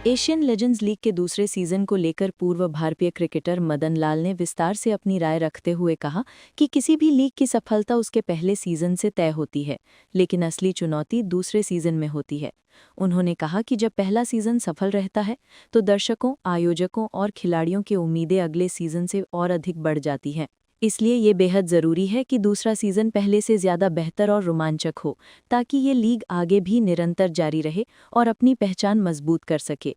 Asian legends league के दूसरे season को लेकर पूर्व भारतीय क्रिकेटर मदन लाल ने विस्तार से अपनी राय रखते हुए कहा कि किसी भी लीग की सफलता उसके पहले सीजन से तय होती है, लेकिन असली चुनौती दूसरे सीजन में होती है। उन्होंने कहा कि जब पहला सीजन सफल रहता है तो दर्शकों, आयोजकों और खिलाड़ियों की उम्मीदें अगले सीजन से और अधिक बढ़ जाती हैं। इसलिए ये बेहद ज़रूरी है कि दूसरा सीजन पहले से ज़्यादा बेहतर और रोमांचक हो, ताकि ये लीग आगे भी निरंतर जारी रहे और अपनी पहचान मजबूत कर सके।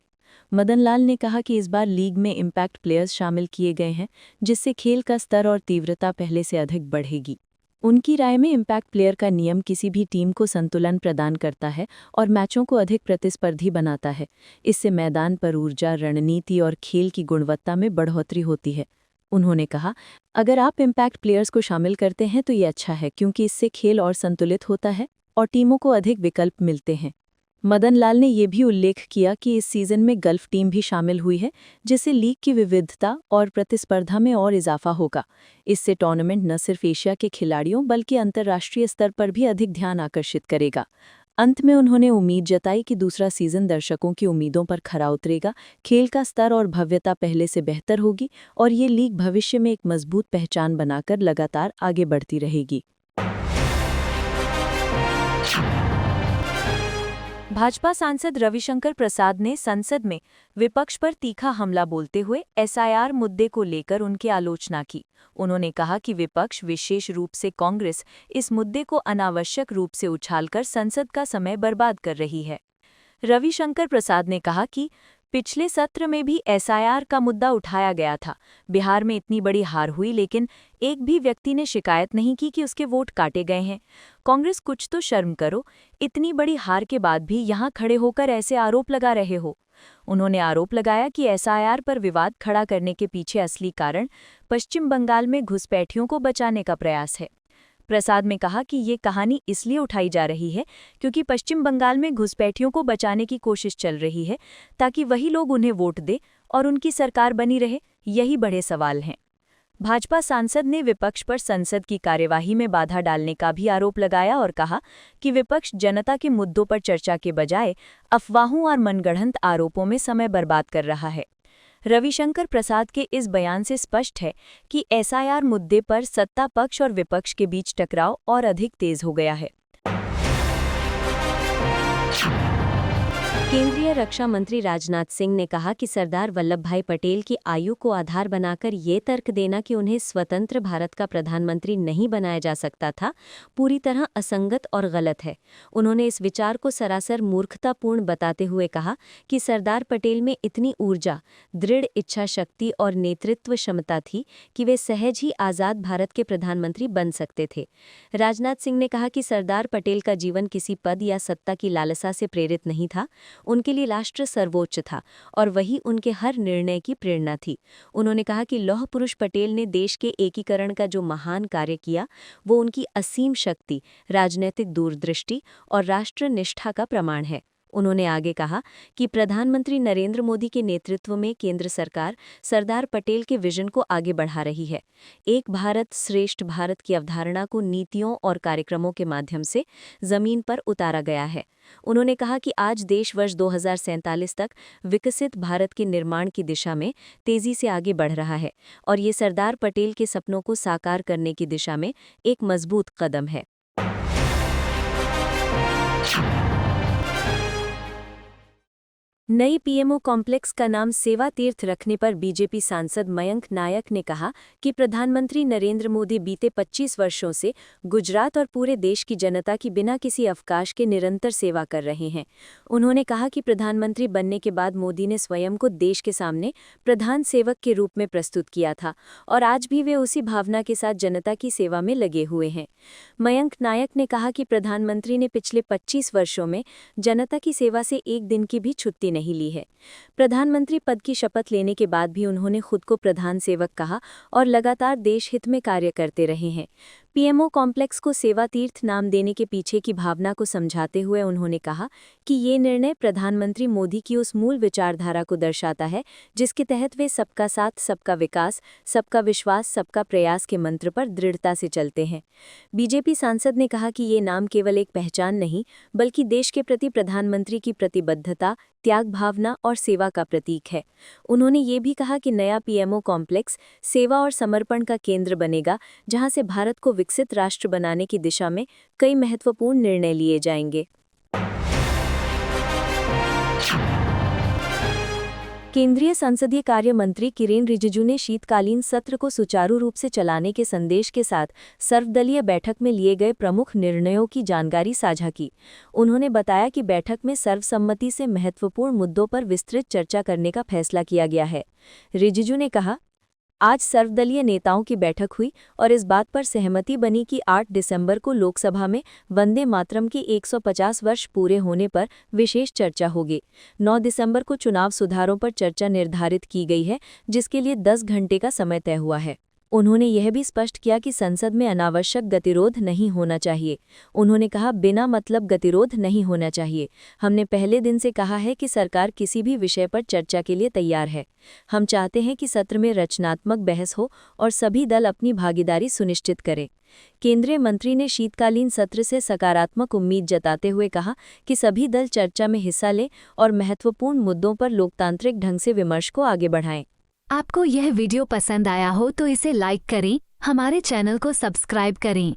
मदन लाल ने कहा कि इस बार लीग में इम्पैक्ट प्लेयर्स शामिल किए गए हैं, जिससे खेल का स्तर और तीव्रता पहले से अधिक बढ़ेगी। उनकी राय में इम्पैक्ट प्लेयर का नियम किसी भी टीम को संतुलन प्रदान करता है और मैचों को अधिक प्रतिस्पर्धी बनाता है। इससे मैदान पर ऊर्जा, रणनीति और खेल की गुणवत्ता में बढ़ोतरी होती है। उन्होंने कहा, अगर आप इम्पैक्ट प्लेयर्स को शामिल करते हैं तो ये अच्छा है, क्योंकि इससे खेल और संतुलित होता है और टीमों को अधिक विकल्प मिलते हैं। मदन लाल ने ये भी उल्लेख किया कि इस सीजन में गल्फ टीम भी शामिल हुई है, जिससे लीग की विविधता और प्रतिस्पर्धा में और इजाफा होगा। इससे टूर्नामेंट न सिर्फ एशिया के खिलाड़ियों बल्कि अंतर्राष्ट्रीय स्तर पर भी अधिक ध्यान आकर्षित करेगा। अंत में उन्होंने उम्मीद जताई कि दूसरा सीजन दर्शकों की उम्मीदों पर खरा उतरेगा, खेल का स्तर और भव्यता पहले से बेहतर होगी और ये लीग भविष्य में एक मजबूत पहचान बनाकर लगातार आगे बढ़ती रहेगी। भाजपा सांसद रविशंकर प्रसाद ने संसद में विपक्ष पर तीखा हमला बोलते हुए एसआईआर मुद्दे को लेकर उनकी आलोचना की। उन्होंने कहा कि विपक्ष, विशेष रूप से कांग्रेस, इस मुद्दे को अनावश्यक रूप से उछालकर संसद का समय बर्बाद कर रही है। रविशंकर प्रसाद ने कहा कि पिछले सत्र में भी एसआईआर का मुद्दा उठाया गया था। बिहार में इतनी बड़ी हार हुई, लेकिन एक भी व्यक्ति ने शिकायत नहीं की कि उसके वोट काटे गए हैं। कांग्रेस, कुछ तो शर्म करो, इतनी बड़ी हार के बाद भी यहाँ खड़े होकर ऐसे आरोप लगा रहे हो। उन्होंने आरोप लगाया कि एसआईआर पर विवाद खड़ा करने के पीछे असली कारण पश्चिम बंगाल में घुसपैठियों को बचाने का प्रयास है। प्रसाद ने कहा कि ये कहानी इसलिए उठाई जा रही है क्योंकि पश्चिम बंगाल में घुसपैठियों को बचाने की कोशिश चल रही है, ताकि वही लोग उन्हें वोट दें और उनकी सरकार बनी रहे। यही बड़े सवाल हैं। भाजपा सांसद ने विपक्ष पर संसद की कार्यवाही में बाधा डालने का भी आरोप लगाया और कहा कि विपक्ष जनता के मुद्दों पर चर्चा के बजाय अफवाहों और मनगढ़ंत आरोपों में समय बर्बाद कर रहा है। रविशंकर प्रसाद के इस बयान से स्पष्ट है कि एसआईआर मुद्दे पर सत्ता पक्ष और विपक्ष के बीच टकराव और अधिक तेज हो गया है। केंद्रीय रक्षा मंत्री राजनाथ सिंह ने कहा कि सरदार वल्लभभाई पटेल की आयु को आधार बनाकर ये तर्क देना कि उन्हें स्वतंत्र भारत का प्रधानमंत्री नहीं बनाया जा सकता था, पूरी तरह असंगत और गलत है। उन्होंने इस विचार को सरासर मूर्खतापूर्ण बताते हुए कहा कि सरदार पटेल में इतनी ऊर्जा, दृढ़ इच्छा शक्ति और नेतृत्व क्षमता थी कि वे सहज ही आज़ाद भारत के प्रधानमंत्री बन सकते थे। राजनाथ सिंह ने कहा कि सरदार पटेल का जीवन किसी पद या सत्ता की लालसा से प्रेरित नहीं था। उनके लिए राष्ट्र सर्वोच्च था और वही उनके हर निर्णय की प्रेरणा थी। उन्होंने कहा कि लौह पुरुष पटेल ने देश के एकीकरण का जो महान कार्य किया, वो उनकी असीम शक्ति, राजनैतिक दूरदृष्टि और राष्ट्र निष्ठा का प्रमाण है। उन्होंने आगे कहा कि प्रधानमंत्री नरेंद्र मोदी के नेतृत्व में केंद्र सरकार सरदार पटेल के विजन को आगे बढ़ा रही है। एक भारत श्रेष्ठ भारत की अवधारणा को नीतियों और कार्यक्रमों के माध्यम से जमीन पर उतारा गया है। उन्होंने कहा कि आज देश वर्ष 2047 तक विकसित भारत के निर्माण की दिशा में तेजी से आगे बढ़ रहा है और ये सरदार पटेल के सपनों को साकार करने की दिशा में एक मजबूत कदम है। नई पीएमओ कॉम्प्लेक्स का नाम सेवा तीर्थ रखने पर बीजेपी सांसद मयंक नायक ने कहा कि प्रधानमंत्री नरेंद्र मोदी बीते 25 वर्षों से गुजरात और पूरे देश की जनता की बिना किसी अवकाश के निरंतर सेवा कर रहे हैं। उन्होंने कहा कि प्रधानमंत्री बनने के बाद मोदी ने स्वयं को देश के सामने प्रधान सेवक के रूप में प्रस्तुत किया था और आज भी वे उसी भावना के साथ जनता की सेवा में लगे हुए हैं। मयंक नायक ने कहा कि प्रधानमंत्री ने पिछले 25 वर्षों में जनता की सेवा से एक दिन की भी छुट्टी नहीं ली है। प्रधानमंत्री पद की शपथ लेने के बाद भी उन्होंने खुद को प्रधान सेवक कहा और लगातार देश हित में कार्य करते रहे हैं। पीएमओ कॉम्प्लेक्स को सेवा तीर्थ नाम देने के पीछे की भावना को समझाते हुए उन्होंने कहा कि ये निर्णय प्रधानमंत्री मोदी की उस मूल विचारधारा को दर्शाता है जिसके तहत वे सबका साथ, सबका विकास, सबका विश्वास, सबका प्रयास के मंत्र पर दृढ़ता से चलते हैं। बीजेपी सांसद ने कहा कि ये नाम केवल एक पहचान नहीं, बल्कि देश के प्रति प्रधानमंत्री की प्रतिबद्धता, त्याग भावना और सेवा का प्रतीक है। उन्होंने ये भी कहा कि नया पीएमओ कॉम्प्लेक्स सेवा और समर्पण का केंद्र बनेगा, जहां से भारत को विकसित राष्ट्र बनाने की दिशा में कई महत्वपूर्ण निर्णय लिए जाएंगे। केंद्रीय संसदीय कार्य मंत्री किरेन रिजिजू ने शीतकालीन सत्र को सुचारू रूप से चलाने के संदेश के साथ सर्वदलीय बैठक में लिए गए प्रमुख निर्णयों की जानकारी साझा की। उन्होंने बताया कि बैठक में सर्वसम्मति से महत्वपूर्ण मुद्दों पर विस्तृत चर्चा करने का फैसला किया गया है। रिजिजू ने कहा, आज सर्वदलीय नेताओं की बैठक हुई और इस बात पर सहमति बनी कि 8 दिसंबर को लोकसभा में वंदे मातरम के 150 वर्ष पूरे होने पर विशेष चर्चा होगी। 9 दिसंबर को चुनाव सुधारों पर चर्चा निर्धारित की गई है, जिसके लिए 10 घंटे का समय तय हुआ है। उन्होंने यह भी स्पष्ट किया कि संसद में अनावश्यक गतिरोध नहीं होना चाहिए। उन्होंने कहा, बिना मतलब गतिरोध नहीं होना चाहिए। हमने पहले दिन से कहा है कि सरकार किसी भी विषय पर चर्चा के लिए तैयार है। हम चाहते हैं कि सत्र में रचनात्मक बहस हो और सभी दल अपनी भागीदारी सुनिश्चित करें। केंद्रीय मंत्री ने शीतकालीन सत्र से सकारात्मक उम्मीद जताते हुए कहा कि सभी दल चर्चा में हिस्सा लें और महत्वपूर्ण मुद्दों पर लोकतांत्रिक ढंग से विमर्श को आगे बढ़ाएं। आपको यह वीडियो पसंद आया हो तो इसे लाइक करें, हमारे चैनल को सब्सक्राइब करें।